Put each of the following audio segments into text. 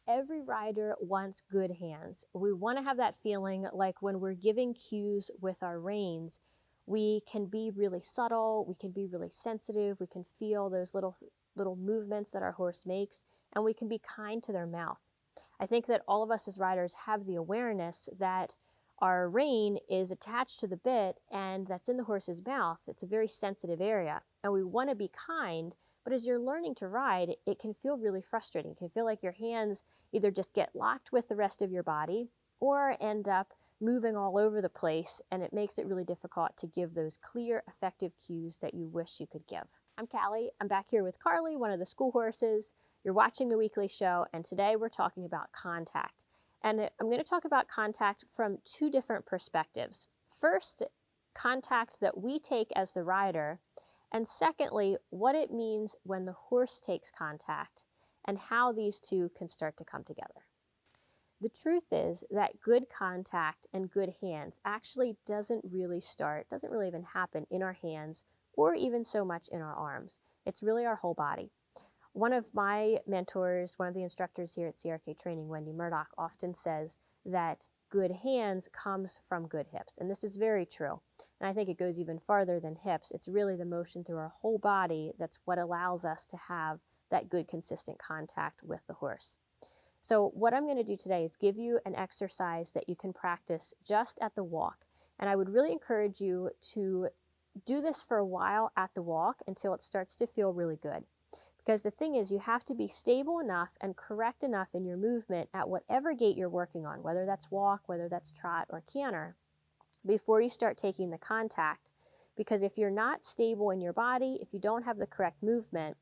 Every rider wants good hands. We want to have that feeling like when we're giving cues with our reins, we can be really subtle, we can be really sensitive, we can feel those little movements that our horse makes, and we can be kind to their mouth. I think that all of us as riders have the awareness that our rein is attached to the bit and that's in the horse's mouth. It's a very sensitive area, and we want to be kind. But as you're learning to ride, it can feel really frustrating. It can feel like your hands either just get locked with the rest of your body or end up moving all over the place, and it makes it really difficult to give those clear, effective cues that you wish you could give. I'm Callie. I'm back here with Carly, one of the school horses. You're watching the weekly show, and today we're talking about contact. And I'm going to talk about contact from two different perspectives. First, contact that we take as the rider, and secondly, what it means when the horse takes contact and how these two can start to come together. The truth is that good contact and good hands actually doesn't really even happen in our hands or even so much in our arms. It's really our whole body. One of my mentors, one of the instructors here at CRK Training, Wendy Murdoch, often says that good hands comes from good hips. And this is very true. And I think it goes even farther than hips. It's really the motion through our whole body that's what allows us to have that good, consistent contact with the horse. So what I'm going to do today is give you an exercise that you can practice just at the walk. And I would really encourage you to do this for a while at the walk until it starts to feel really good. Because the thing is, you have to be stable enough and correct enough in your movement at whatever gait you're working on, whether that's walk, whether that's trot or canter, before you start taking the contact. Because if you're not stable in your body, if you don't have the correct movement,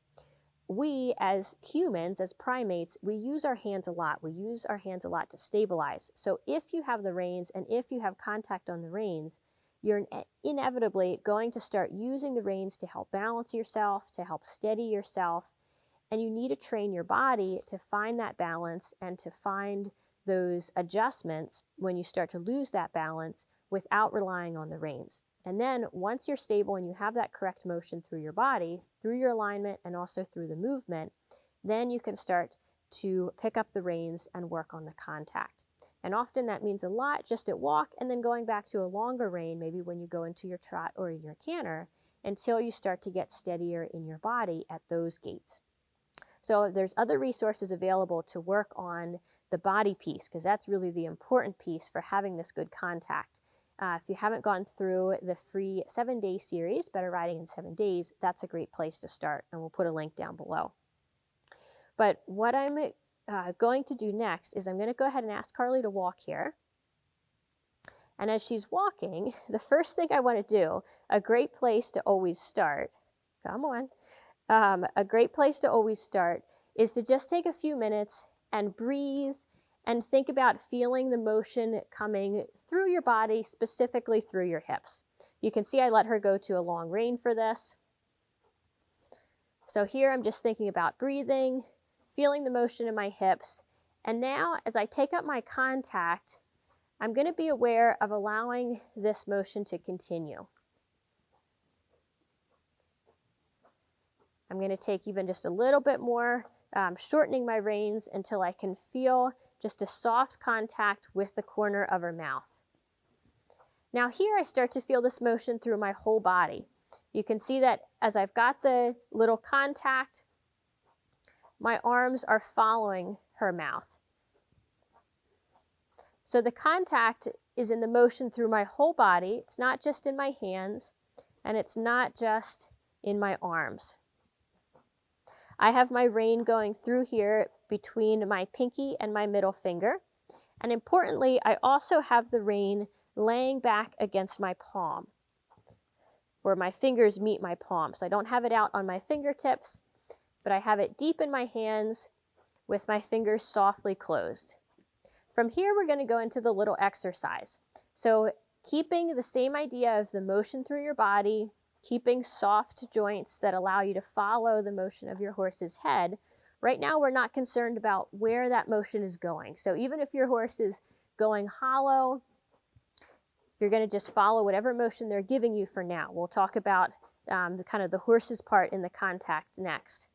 we as humans, as primates, we use our hands a lot. We use our hands a lot to stabilize. So if you have the reins and if you have contact on the reins, you're inevitably going to start using the reins to help balance yourself, to help steady yourself. And you need to train your body to find that balance and to find those adjustments when you start to lose that balance without relying on the reins. And then once you're stable and you have that correct motion through your body, through your alignment, and also through the movement, then you can start to pick up the reins and work on the contact. And often that means a lot just at walk and then going back to a longer rein, maybe when you go into your trot or in your canter, until you start to get steadier in your body at those gaits. So there's other resources available to work on the body piece, because that's really the important piece for having this good contact. If you haven't gone through the free 7-day series, Better Riding in 7 Days, that's a great place to start, and we'll put a link down below. But what I'm going to do next is I'm going to go ahead and ask Carly to walk here. And as she's walking, the first thing I want to do, a great place to always start, come on, a great place to always start is to just take a few minutes and breathe and think about feeling the motion coming through your body, specifically through your hips. You can see I let her go to a long rein for this. So here I'm just thinking about breathing, feeling the motion in my hips. And now as I take up my contact, I'm going to be aware of allowing this motion to continue. I'm going to take even just a little bit more, shortening my reins until I can feel just a soft contact with the corner of her mouth. Now here I start to feel this motion through my whole body. You can see that as I've got the little contact, my arms are following her mouth. So the contact is in the motion through my whole body. It's not just in my hands, and it's not just in my arms. I have my rein going through here between my pinky and my middle finger. And importantly, I also have the rein laying back against my palm, where my fingers meet my palm. So I don't have it out on my fingertips, but I have it deep in my hands with my fingers softly closed. From here, we're going to go into the little exercise. So keeping the same idea of the motion through your body, keeping soft joints that allow you to follow the motion of your horse's head. Right now, we're not concerned about where that motion is going. So even if your horse is going hollow, you're going to just follow whatever motion they're giving you for now. We'll talk about the horse's part in the contact next.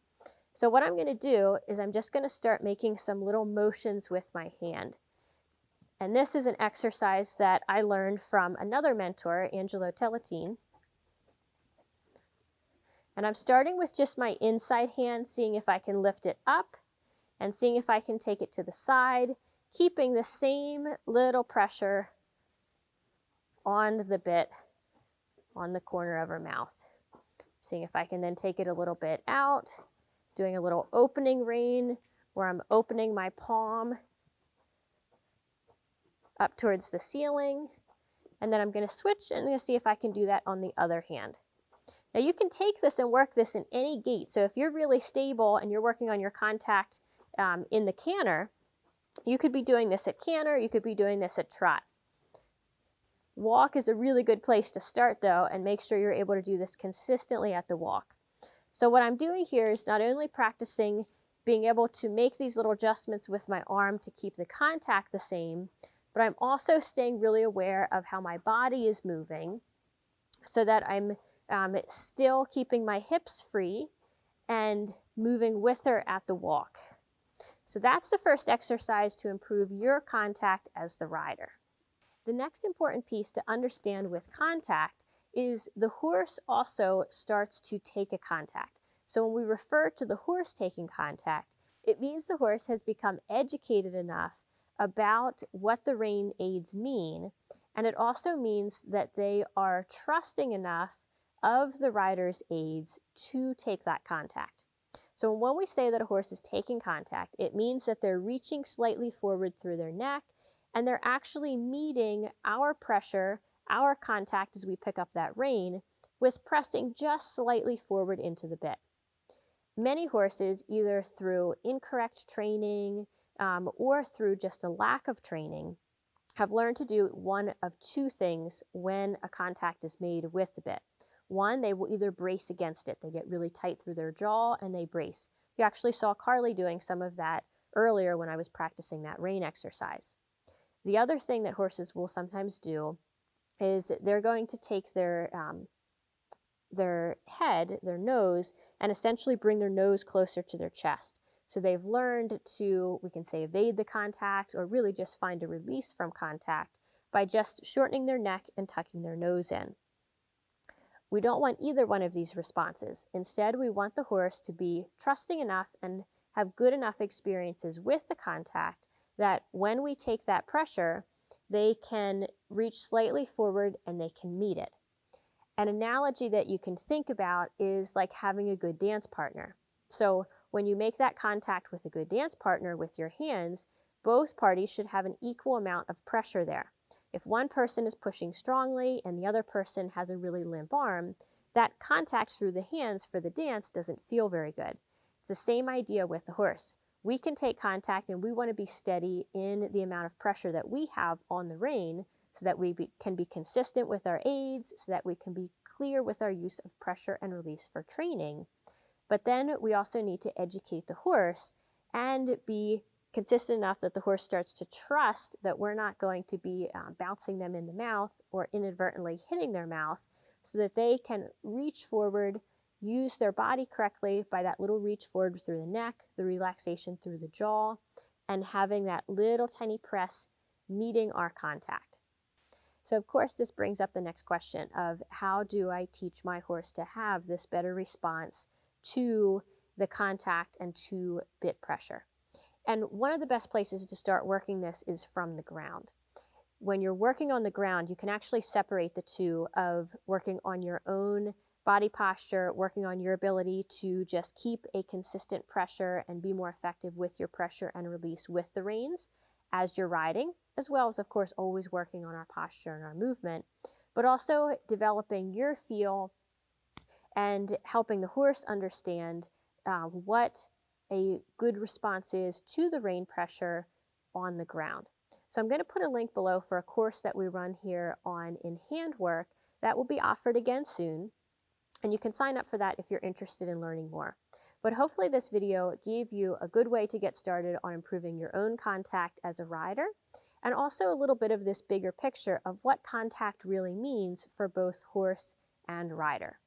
So what I'm going to do is I'm just going to start making some little motions with my hand. And this is an exercise that I learned from another mentor, Angelo Telatine. And I'm starting with just my inside hand, seeing if I can lift it up and seeing if I can take it to the side, keeping the same little pressure on the bit on the corner of her mouth. Seeing if I can then take it a little bit out, doing a little opening rein where I'm opening my palm up towards the ceiling. And then I'm going to switch and I'm going to see if I can do that on the other hand. Now you can take this and work this in any gait. So if you're really stable and you're working on your contact in the canter, you could be doing this at canter, you could be doing this at trot. Walk is a really good place to start though, and make sure you're able to do this consistently at the walk. So what I'm doing here is not only practicing being able to make these little adjustments with my arm to keep the contact the same, but I'm also staying really aware of how my body is moving so that I'm still keeping my hips free and moving with her at the walk. So that's the first exercise to improve your contact as the rider. The next important piece to understand with contact is the horse also starts to take a contact. So when we refer to the horse taking contact, it means the horse has become educated enough about what the rein aids mean, and it also means that they are trusting enough of the rider's aids to take that contact. So when we say that a horse is taking contact, it means that they're reaching slightly forward through their neck and they're actually meeting our pressure, our contact as we pick up that rein, with pressing just slightly forward into the bit. Many horses, either through incorrect training or through just a lack of training, have learned to do one of two things when a contact is made with the bit. One, they will either brace against it. They get really tight through their jaw and they brace. You actually saw Carly doing some of that earlier when I was practicing that rein exercise. The other thing that horses will sometimes do is they're going to take their head, their nose, and essentially bring their nose closer to their chest. So they've learned to, we can say, evade the contact or really just find a release from contact by just shortening their neck and tucking their nose in. We don't want either one of these responses. Instead, we want the horse to be trusting enough and have good enough experiences with the contact that when we take that pressure, they can reach slightly forward and they can meet it. An analogy that you can think about is like having a good dance partner. So when you make that contact with a good dance partner with your hands, both parties should have an equal amount of pressure there. If one person is pushing strongly and the other person has a really limp arm, that contact through the hands for the dance doesn't feel very good. It's the same idea with the horse. We can take contact and we want to be steady in the amount of pressure that we have on the rein so that we can be consistent with our aids, so that we can be clear with our use of pressure and release for training. But then we also need to educate the horse and be consistent enough that the horse starts to trust that we're not going to be bouncing them in the mouth or inadvertently hitting their mouth, so that they can reach forward, use their body correctly by that little reach forward through the neck, the relaxation through the jaw, and having that little tiny press meeting our contact. So of course this brings up the next question of how do I teach my horse to have this better response to the contact and to bit pressure. And one of the best places to start working this is from the ground. When you're working on the ground, you can actually separate the two of working on your own body posture, working on your ability to just keep a consistent pressure and be more effective with your pressure and release with the reins as you're riding, as well as, of course, always working on our posture and our movement, but also developing your feel and helping the horse understand what a good response is to the rein pressure on the ground. So I'm going to put a link below for a course that we run here on in hand work that will be offered again soon. And you can sign up for that if you're interested in learning more. But hopefully this video gave you a good way to get started on improving your own contact as a rider, and also a little bit of this bigger picture of what contact really means for both horse and rider.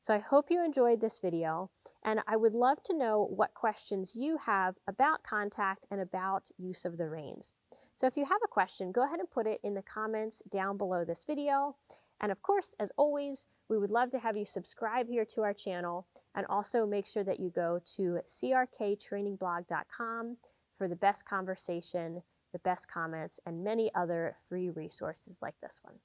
So I hope you enjoyed this video, And I would love to know what questions you have about contact and about use of the reins. So if you have a question, go ahead and put it in the comments down below this video. And of course, as always, we would love to have you subscribe here to our channel, and also make sure that you go to crktrainingblog.com for the best conversation, the best comments, and many other free resources like this one.